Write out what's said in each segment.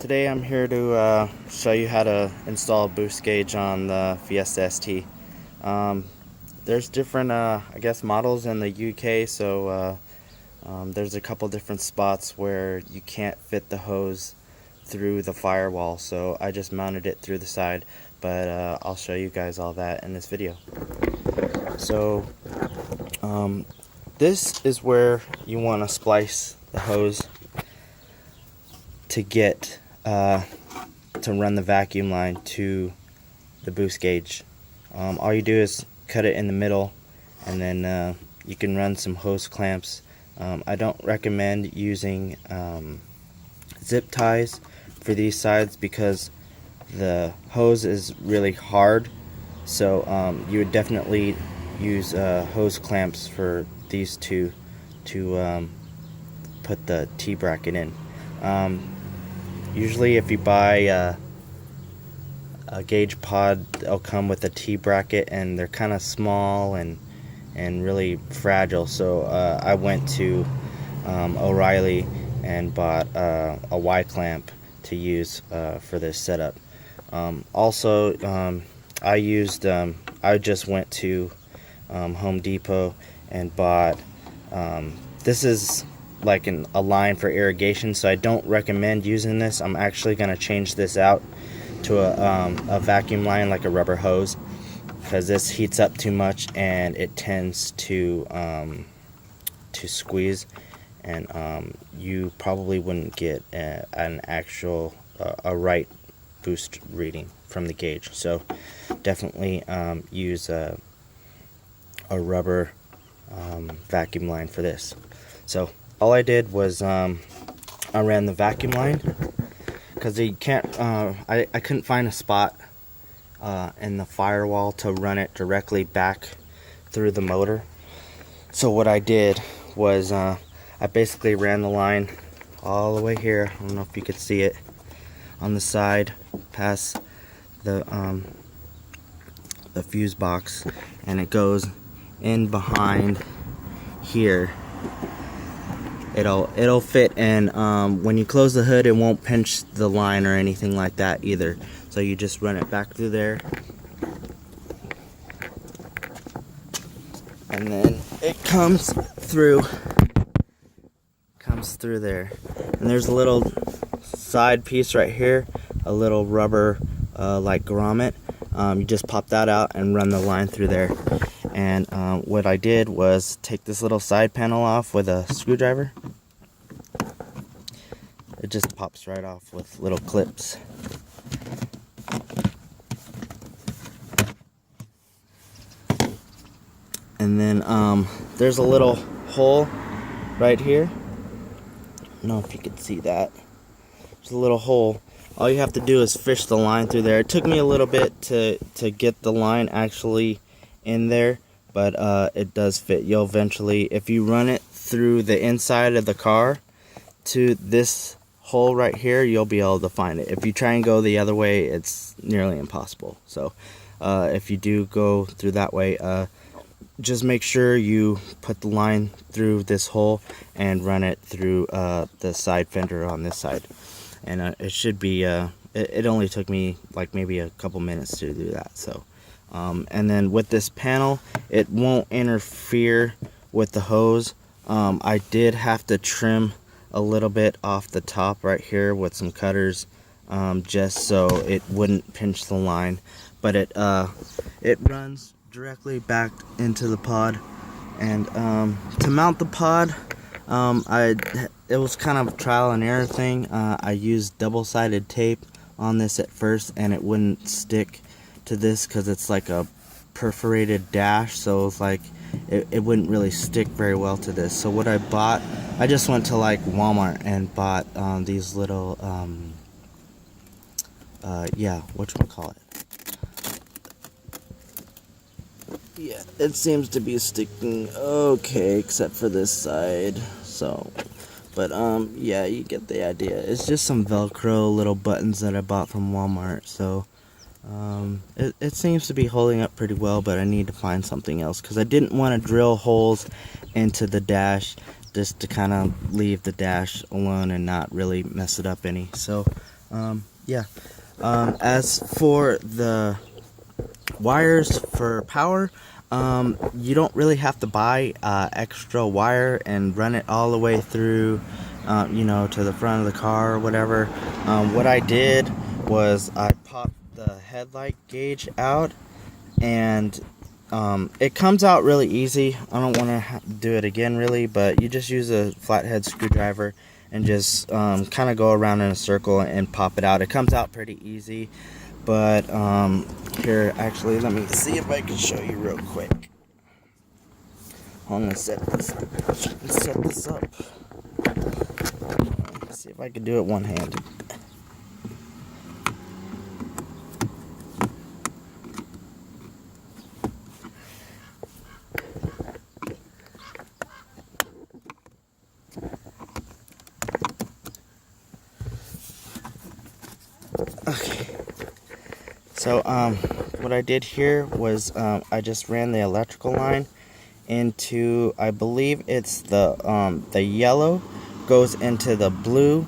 Today I'm here to show you how to install a boost gauge on the Fiesta ST. There's different, I guess, models in the UK, so there's a couple different spots where you can't fit the hose through the firewall, so I just mounted it through the side, but I'll show you guys all that in this video. So this is where you want to splice the hose to get to run the vacuum line to the boost gauge. All you do is cut it in the middle, and then you can run some hose clamps. I don't recommend using zip ties for these sides because the hose is really hard, so you would definitely use hose clamps for these two to put the T-bracket in. Usually if you buy a gauge pod, they'll come with a T-bracket, and they're kind of small and really fragile, so I went to O'Reilly and bought a Y-clamp to use for this setup. Also, I just went to Home Depot and bought, this is like a line for irrigation, so I don't recommend using this. I'm actually going to change this out to a vacuum line, like a rubber hose, because this heats up too much and it tends to squeeze, and you probably wouldn't get an actual a right boost reading from the gauge. So definitely use a rubber vacuum line for this. So all I did was I ran the vacuum line because you can't. I couldn't find a spot in the firewall to run it directly back through the motor. So what I did was I basically ran the line all the way here. I don't know if you could see it on the side past the fuse box, and it goes in behind here. It'll fit, and when you close the hood, it won't pinch the line or anything like that either. So you just run it back through there, and then it comes through there. And there's a little side piece right here, a little rubber like grommet. You just pop that out and run the line through there. And what I did was take this little side panel off with a screwdriver. It just pops right off with little clips. And then there's a little hole right here. I don't know if you can see that. There's a little hole. All you have to do is fish the line through there. It took me a little bit to get the line actually in there, but it does fit. You'll eventually, if you run it through the inside of the car to this hole right here, you'll be able to find it. If you try and go the other way, it's nearly impossible. So if you do go through that way, just make sure you put the line through this hole and run it through the side fender on this side. And it should be, it only took me like maybe a couple minutes to do that. So and then with this panel, it won't interfere with the hose. I did have to trim a little bit off the top right here with some cutters, just so it wouldn't pinch the line. But it runs directly back into the pod. And to mount the pod, it was kind of a trial and error thing. I used double-sided tape on this at first, and it wouldn't stick to this because it's like a perforated dash, so it's like it wouldn't really stick very well to this. So what I bought, I just went to like Walmart and bought these little whatchamacallit. Yeah, it seems to be sticking okay except for this side. So but yeah, you get the idea. It's just some Velcro little buttons that I bought from Walmart. So it seems to be holding up pretty well, but I need to find something else because I didn't want to drill holes into the dash just to kind of leave the dash alone and not really mess it up any. So Yeah. As for the wires for power, you don't really have to buy extra wire and run it all the way through, to the front of the car or whatever. What I did was I popped the headlight gauge out, and it comes out really easy. I don't want to do it again really, but you just use a flathead screwdriver and just kind of go around in a circle and pop it out. It comes out pretty easy. But here, actually, let me see if I can show you real quick. I'm gonna set this up. Let's see if I can do it one-handed. Okay. So what I did here was I just ran the electrical line into, I believe it's the yellow goes into the blue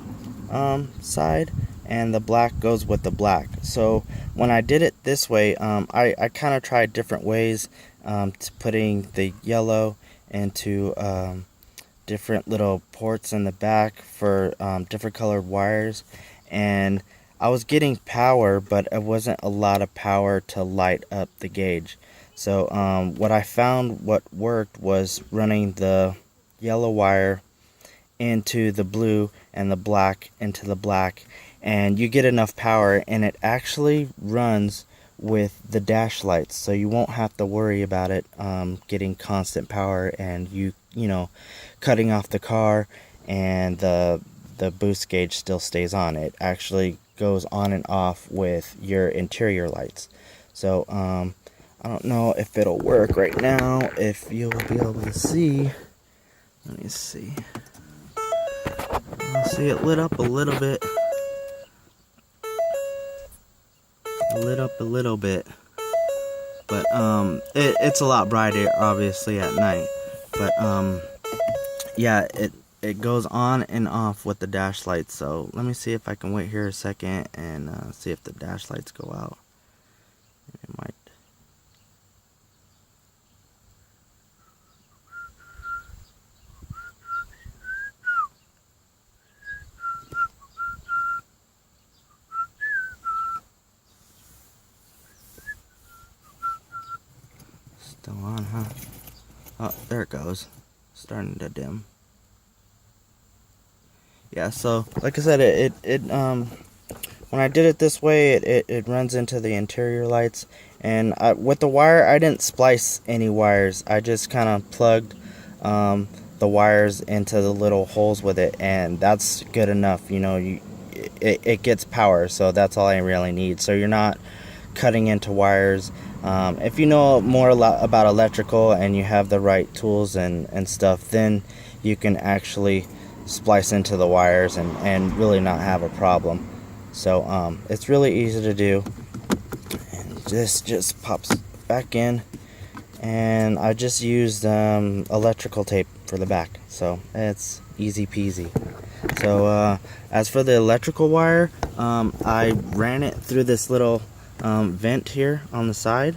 side, and the black goes with the black. So when I did it this way, I kind of tried different ways to putting the yellow into different little ports in the back for different colored wires, and I was getting power, but it wasn't a lot of power to light up the gauge. So what I found what worked was running the yellow wire into the blue and the black into the black, and you get enough power, and it actually runs with the dash lights, so you won't have to worry about it getting constant power and you cutting off the car, and the boost gauge still stays on. It actually goes on and off with your interior lights. So I don't know if it'll work right now, if you'll be able to see. Let me see. I see it lit up a little bit. Lit up a little bit. But it's a lot brighter obviously at night. But yeah, it goes on and off with the dash lights. So let me see if I can wait here a second and see if the dash lights go out. It might. Still on, huh? Oh, there it goes. Starting to dim. Yeah, so like I said, it when I did it this way, it runs into the interior lights, and with the wire, I didn't splice any wires. I just kind of plugged the wires into the little holes with it, and that's good enough. It gets power, so that's all I really need. So you're not cutting into wires. If you know more about electrical and you have the right tools and stuff, then you can actually splice into the wires and really not have a problem. So it's really easy to do, and this just pops back in, and I just used electrical tape for the back, so it's easy peasy. So as for the electrical wire, I ran it through this little vent here on the side,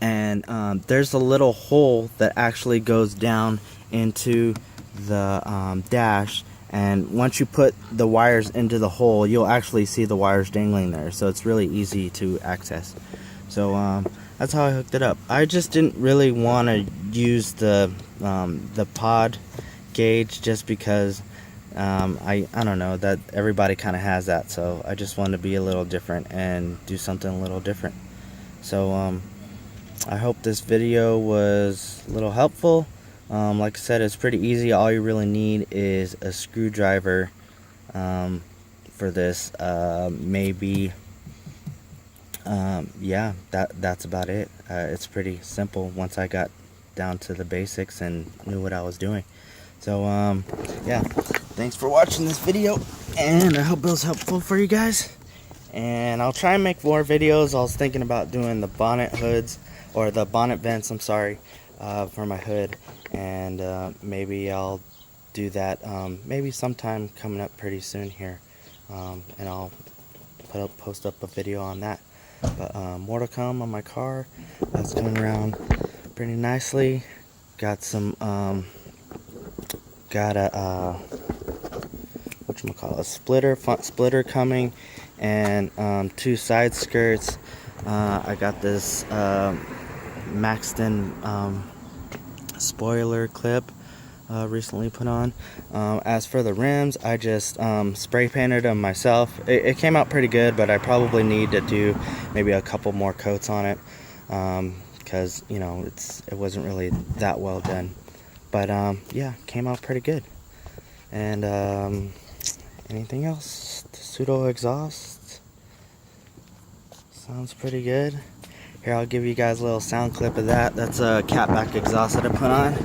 and there's a little hole that actually goes down into the dash, and once you put the wires into the hole, you'll actually see the wires dangling there, so it's really easy to access. So that's how I hooked it up. I just didn't really want to use the pod gauge just because I don't know, that everybody kind of has that, so I just wanted to be a little different and do something a little different. So I hope this video was a little helpful. Like I said, it's pretty easy. All you really need is a screwdriver for this. Maybe yeah, that's about it. It's pretty simple once I got down to the basics and knew what I was doing. So yeah, thanks for watching this video, and I hope it was helpful for you guys, and I'll try and make more videos. I was thinking about doing the bonnet hoods, or the bonnet vents, I'm sorry, for my hood, and maybe I'll do that maybe sometime coming up pretty soon here. and I'll post up a video on that. But more to come on my car. That's coming around pretty nicely. Got some whatchamacallit, front splitter coming, and 2 side skirts. I got this maxed in spoiler clip recently put on. As for the rims, I just spray painted them myself. It came out pretty good, but I probably need to do maybe a couple more coats on it, because you know it wasn't really that well done. But yeah, came out pretty good. And anything else? The pseudo exhaust sounds pretty good. Here, I'll give you guys a little sound clip of that. That's a catback exhaust that I put on.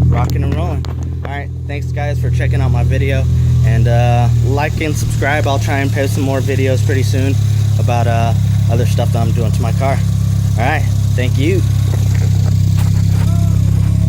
Rocking and rolling. Alright, thanks guys for checking out my video, and like and subscribe. I'll try and post some more videos pretty soon about other stuff that I'm doing to my car. Alright, thank you.